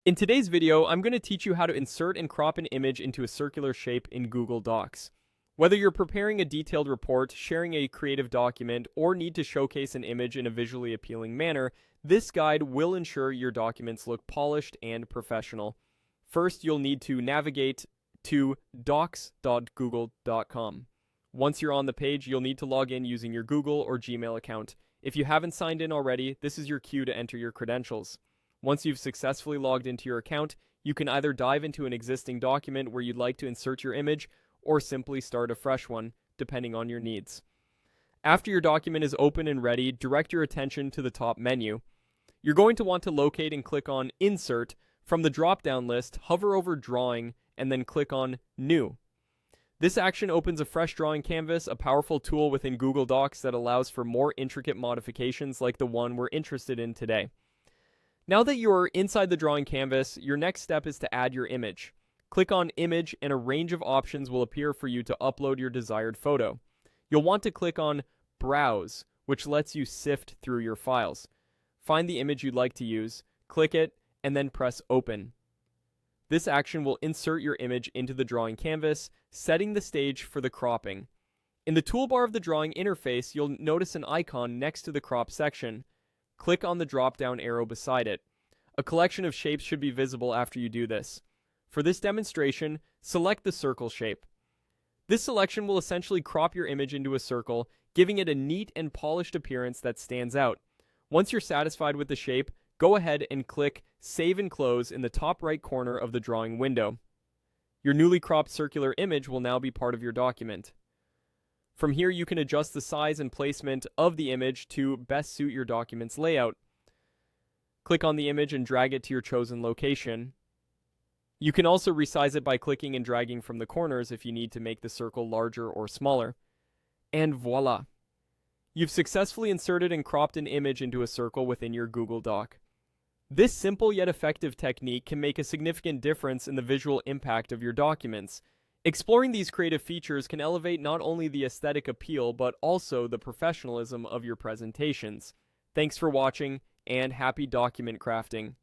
In today's video, I'm going to teach you how to insert and crop an image into a circular shape in Google Docs. Whether you're preparing a detailed report, sharing a creative document, or need to showcase an image in a visually appealing manner, this guide will ensure your documents look polished and professional. First, you'll need to navigate to docs.google.com. Once you're on the page, you'll need to log in using your Google or Gmail account. If you haven't signed in already, this is your cue to enter your credentials. Once you've successfully logged into your account, you can either dive into an existing document where you'd like to insert your image, or simply start a fresh one, depending on your needs. After your document is open and ready, direct your attention to the top menu. You're going to want to locate and click on Insert. From the drop-down list, hover over Drawing, and then click on New. This action opens a fresh drawing canvas, a powerful tool within Google Docs that allows for more intricate modifications like the one we're interested in today. Now that you're inside the drawing canvas, your next step is to add your image. Click on Image and a range of options will appear for you to upload your desired photo. You'll want to click on Browse, which lets you sift through your files. Find the image you'd like to use, click it, and then press Open. This action will insert your image into the drawing canvas, setting the stage for the cropping. In the toolbar of the drawing interface, you'll notice an icon next to the crop section. Click on the drop-down arrow beside it. A collection of shapes should be visible after you do this. For this demonstration, select the circle shape. This selection will essentially crop your image into a circle, giving it a neat and polished appearance that stands out. Once you're satisfied with the shape, go ahead and click Save and Close in the top right corner of the drawing window. Your newly cropped circular image will now be part of your document. From here, you can adjust the size and placement of the image to best suit your document's layout. Click on the image and drag it to your chosen location. You can also resize it by clicking and dragging from the corners if you need to make the circle larger or smaller. And voila! You've successfully inserted and cropped an image into a circle within your Google Doc. This simple yet effective technique can make a significant difference in the visual impact of your documents. Exploring these creative features can elevate not only the aesthetic appeal, but also the professionalism of your presentations. Thanks for watching, and happy document crafting.